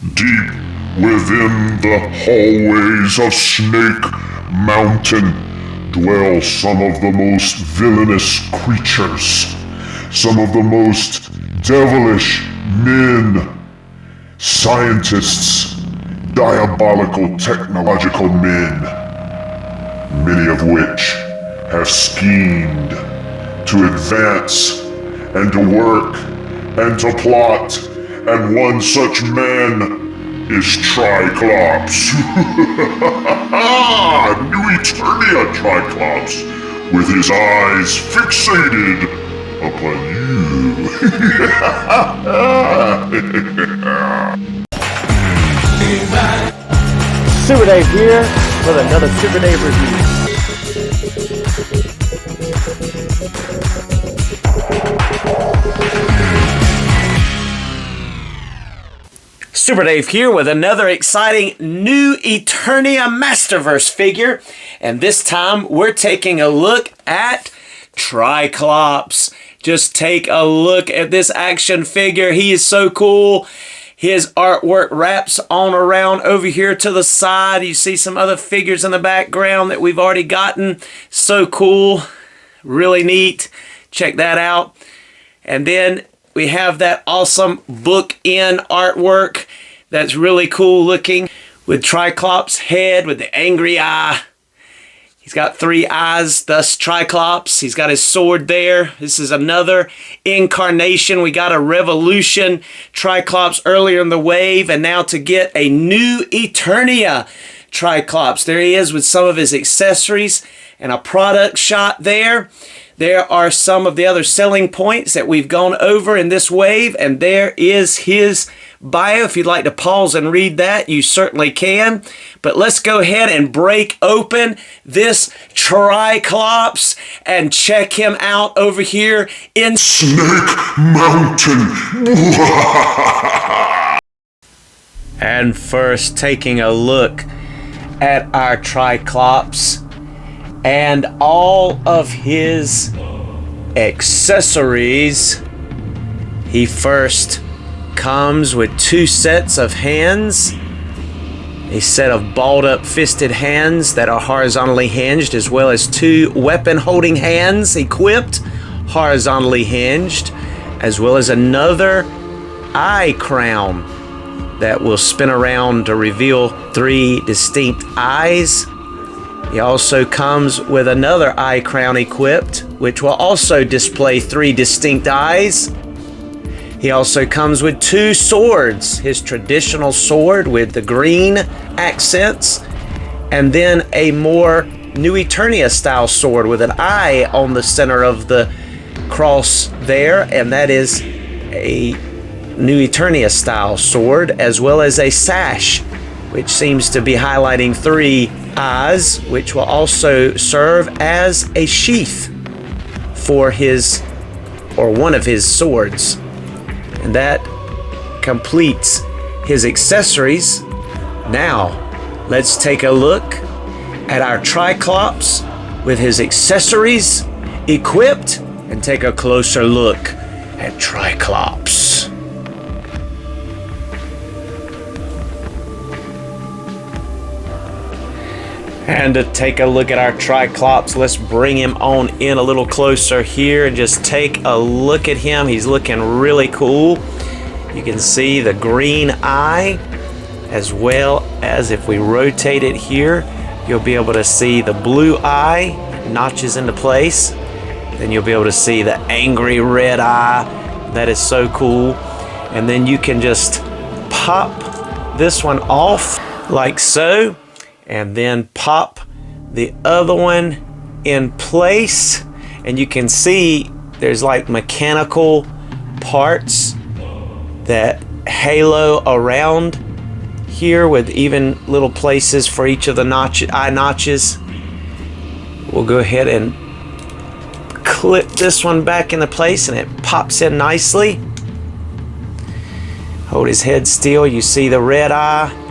Deep within the hallways of Snake Mountain dwell some of the most villainous creatures, some of the most devilish men, scientists, diabolical technological men, many of which have schemed to advance and to work and to plot, and one such man is Tri-Clops. New Eternia Tri-Clops, with his eyes fixated upon you. Super Dave here with another Super Dave review. Super Dave here with another exciting new Eternia Masterverse figure, and this time we're taking a look at Tri-Clops. Just take a look at this action figure. He is so cool. His artwork wraps on around over here to the side. You see some other figures in the background that we've already gotten. So cool. Really neat. Check that out. And then we have that awesome book-end artwork that's really cool looking with Tri-Clops' head with the angry eye. He's got 3 eyes, thus Tri-Clops. He's got his sword there. This is another incarnation. We got a Revolution Tri-Clops earlier in the wave, and now to get a new Eternia Tri-Clops. There he is with some of his accessories and a product shot there. There are some of the other selling points that we've gone over in this wave, and there is his bio. If you'd like to pause and read that, you certainly can. But let's go ahead and break open this Tri-Clops and check him out over here in Snake Mountain. And first, taking a look at our Tri-Clops and all of his accessories. He first comes with 2 sets of hands, a set of balled up fisted hands that are horizontally hinged, as well as 2 weapon holding hands equipped, horizontally hinged, as well as another eye crown that will spin around to reveal 3 distinct eyes. He also comes with another eye crown equipped, which will also display 3 distinct eyes. He also comes with 2 swords, his traditional sword with the green accents, and then a more New Eternia style sword with an eye on the center of the cross there, and that is a New Eternia style sword, as well as a sash, which seems to be highlighting 3 eyes, which will also serve as a sheath for his, or one of his swords. And that completes his accessories. Now, let's take a look at our Tri-Clops with his accessories equipped and take a closer look at Tri-Clops. And to take a look at our Tri-Clops, let's bring him on in a little closer here and just take a look at him. He's looking really cool. You can see the green eye, as well as if we rotate it here, you'll be able to see the blue eye notches into place. Then you'll be able to see the angry red eye. That is so cool. And then you can just pop this one off like so, and then pop the other one in place, and you can see there's like mechanical parts that halo around here with even little places for each of the eye notches. We'll go ahead and clip this one back into place, and it pops in nicely. Hold his head still, you see the red eye.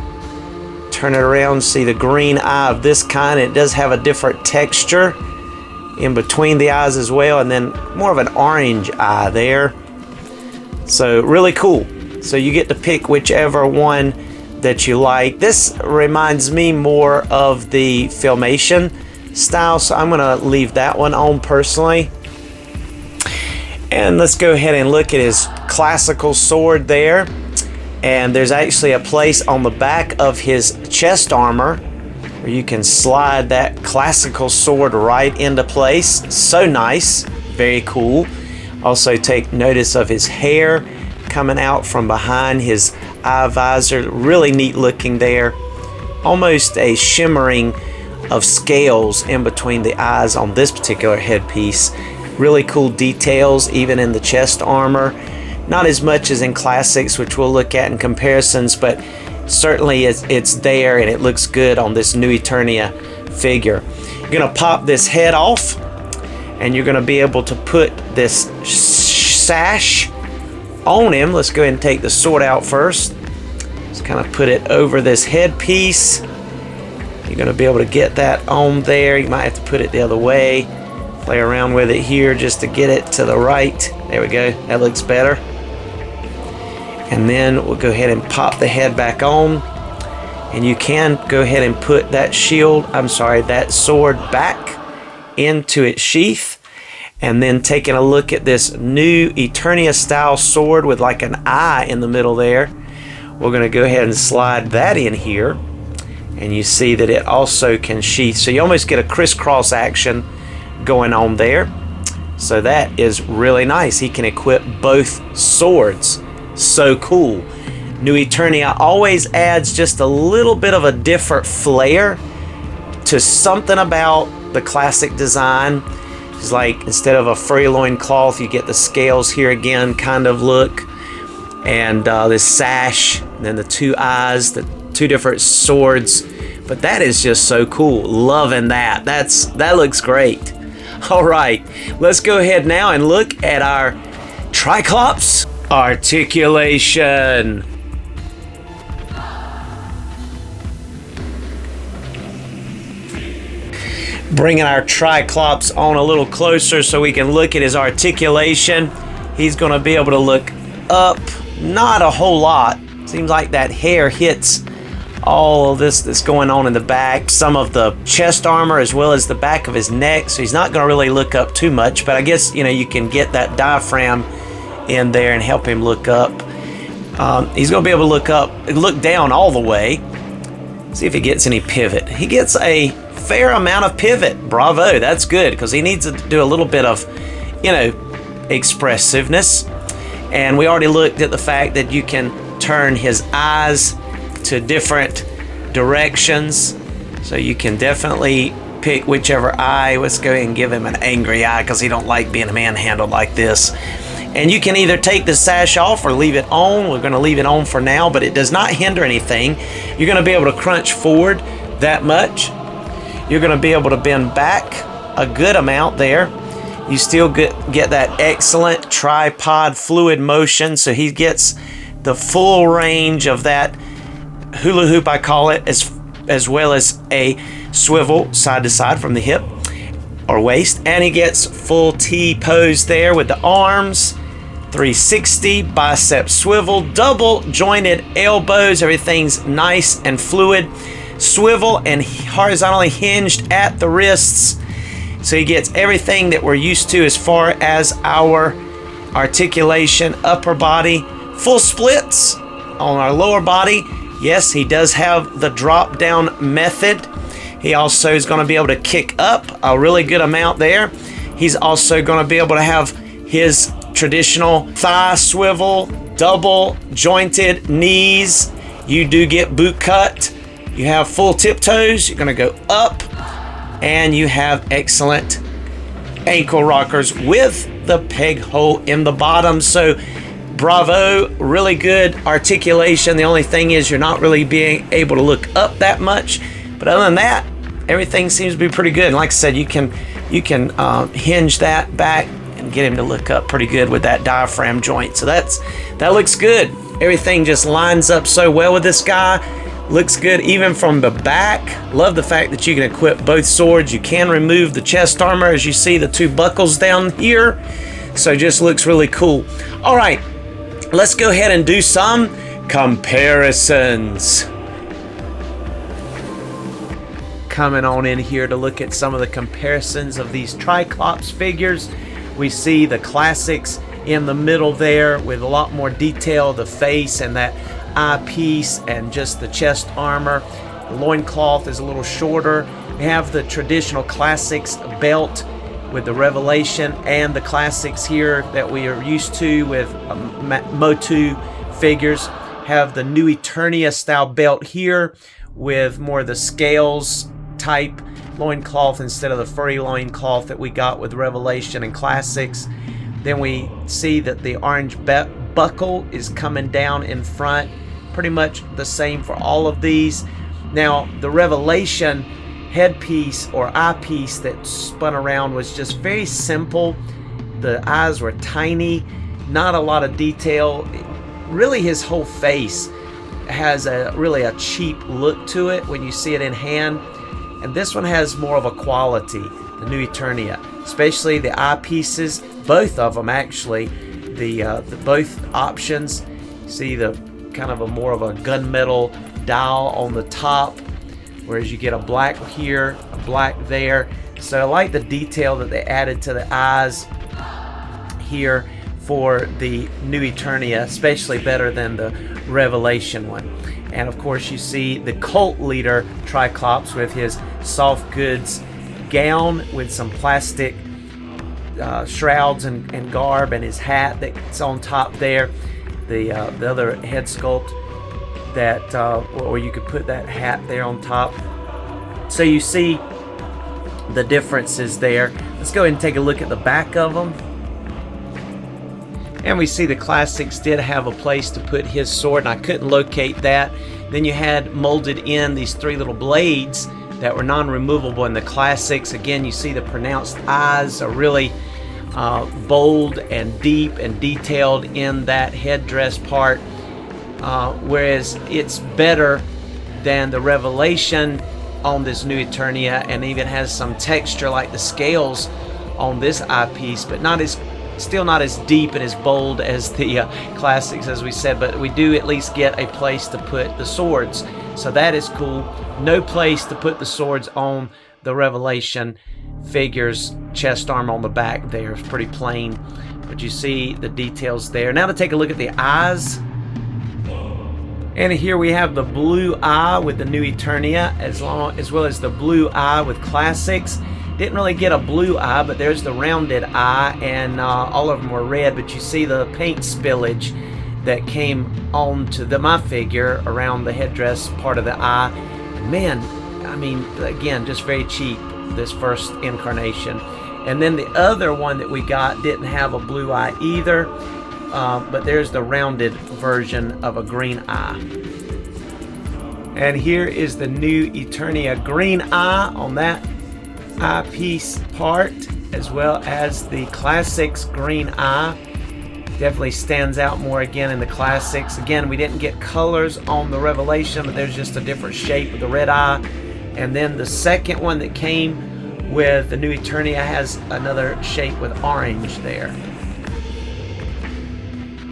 Turn it around, see the green eye of this kind. It does have a different texture in between the eyes as well, and then more of an orange eye there. So really cool. So you get to pick whichever one that you like. This reminds me more of the Filmation style, so I'm gonna leave that one on personally. And let's go ahead and look at his classical sword there. And there's actually a place on the back of his chest armor where you can slide that classical sword right into place. So nice, very cool. Also take notice of his hair coming out from behind his eye visor. Really neat looking there. Almost a shimmering of scales in between the eyes on this particular headpiece. Really cool details even in the chest armor. Not as much as in classics, which we'll look at in comparisons, but certainly it's there and it looks good on this new Eternia figure. You're gonna pop this head off and you're gonna be able to put this sash on him. Let's go ahead and take the sword out first. Just kind of put it over this headpiece. You're gonna be able to get that on there. You might have to put it the other way. Play around with it here just to get it to the right. There we go, that looks better. And then we'll go ahead and pop the head back on. And you can go ahead and put that that sword back into its sheath. And then taking a look at this new Eternia style sword with like an eye in the middle there. We're gonna go ahead and slide that in here. And you see that it also can sheath. So you almost get a crisscross action going on there. So that is really nice. He can equip both swords. So cool. New Eternia always adds just a little bit of a different flair to something about the classic design. It's like instead of a furry loin cloth, you get the scales here again kind of look. And this sash, and then the two eyes, the two different swords. But that is just so cool. Loving that. That looks great. All right, let's go ahead now and look at our Tri-Clops Articulation. Bringing our Tri-Clops on a little closer so we can look at his articulation. He's going to be able to look up, not a whole lot. Seems like that hair hits all of this that's going on in the back, some of the chest armor as well as the back of his neck, so he's not going to really look up too much, but I guess you can get that diaphragm in there and help him look up. He's going to be able to look down all the way. See if he gets any pivot. He gets a fair amount of pivot. Bravo, that's good, because he needs to do a little bit of expressiveness. And we already looked at the fact that you can turn his eyes to different directions, so you can definitely pick whichever eye. Let's go ahead and give him an angry eye because he don't like being manhandled like this. And you can either take the sash off or leave it on. We're going to leave it on for now, but it does not hinder anything. You're going to be able to crunch forward that much. You're going to be able to bend back a good amount there. You still get that excellent tripod fluid motion, so he gets the full range of that hula hoop, I call it, as well as a swivel side to side from the hip or waist. And he gets full T pose there with the arms, 360, bicep swivel, double jointed elbows. Everything's nice and fluid. Swivel and horizontally hinged at the wrists. So he gets everything that we're used to as far as our articulation, upper body, full splits on our lower body. Yes, he does have the drop down method. He also is going to be able to kick up a really good amount there. He's also going to be able to have his traditional thigh swivel, double jointed knees. You do get boot cut. You have full tiptoes. You're going to go up, and you have excellent ankle rockers with the peg hole in the bottom. So bravo, really good articulation. The only thing is you're not really being able to look up that much, but other than that, everything seems to be pretty good. And like I said, you can hinge that back and get him to look up pretty good with that diaphragm joint. So that looks good. Everything just lines up so well with this guy. Looks good even from the back. Love the fact that you can equip both swords. You can remove the chest armor, as you see the two buckles down here. So just looks really cool. All right, let's go ahead and do some comparisons. Coming on in here to look at some of the comparisons of these Tri-Clops figures. We see the classics in the middle there with a lot more detail, the face and that eyepiece and just the chest armor. The loincloth is a little shorter. We have the traditional classics belt with the Revelation and the classics here that we are used to with MOTU figures. Have the new Eternia style belt here with more of the scales type loincloth instead of the furry loincloth that we got with Revelation and classics. Then we see that the orange buckle is coming down in front, pretty much the same for all of these. Now the Revelation headpiece or eyepiece that spun around was just very simple. The eyes were tiny, not a lot of detail. Really his whole face has really a cheap look to it when you see it in hand. And this one has more of a quality, the new Eternia, especially the eyepieces, both of them actually, the both options. See the kind of a more of a gunmetal dial on the top, whereas you get a black here, a black there. So I like the detail that they added to the eyes here for the new Eternia, especially better than the Revelation one. And of course you see the cult leader Tri-Clops with his soft goods gown with some plastic shrouds and garb, and his hat that's on top there. The other head sculpt that or you could put that hat there on top. So you see the differences there. Let's go ahead and take a look at the back of them. And we see the classics did have a place to put his sword, and I couldn't locate that. Then you had molded in these three little blades that were non-removable in the classics. Again, you see the pronounced eyes are really bold and deep and detailed in that headdress part, whereas it's better than the Revelation on this new Eternia, and even has some texture like the scales on this eyepiece, but still not as deep and as bold as the classics, as we said. But we do at least get a place to put the swords, so that is cool. No place to put the swords on the Revelation figures. Chest armor on the back there is pretty plain, but you see the details there. Now to take a look at the eyes. And here we have the blue eye with the new Eternia, as well as the blue eye with classics. Didn't really get a blue eye, but there's the rounded eye, and all of them were red. But you see the paint spillage that came onto my figure around the headdress part of the eye. Man, I mean, again, just very cheap, this first incarnation. And then the other one that we got didn't have a blue eye either, but there's the rounded version of a green eye. And here is the new Eternia green eye on that eyepiece part, as well as the classics green eye. Definitely stands out more again in the classics. Again, we didn't get colors on the Revelation, but there's just a different shape of the red eye. And then the second one that came with the new Eternia has another shape with orange there.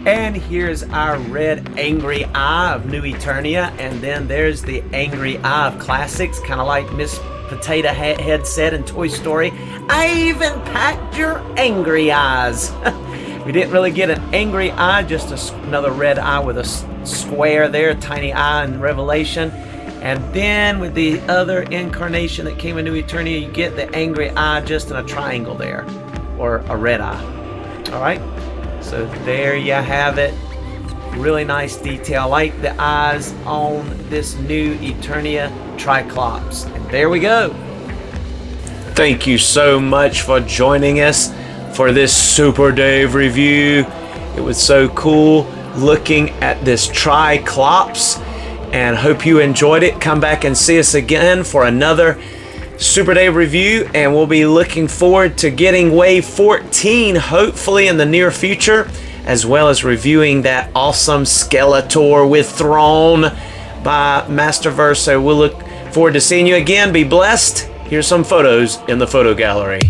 And here's our red angry eye of new Eternia, and then there's the angry eye of classics, kind of like Miss Potato Head said in Toy Story, "I even packed your angry eyes." We didn't really get an angry eye, just another red eye with a square there, a tiny eye in Revelation. And then with the other incarnation that came in New Eternia, you get the angry eye just in a triangle there, or a red eye. All right, so there you have it. Really nice detail. I like the eyes on this new Eternia Tri-Klops. And there we go. Thank you so much for joining us for this Super Dave review. It was so cool looking at this Tri-Klops, and hope you enjoyed it. Come back and see us again for another Super Dave review, and we'll be looking forward to getting Wave 14 hopefully in the near future, as well as reviewing that awesome Skeletor with Throne by Masterverse. So we'll look forward to seeing you again. Be blessed. Here's some photos in the photo gallery.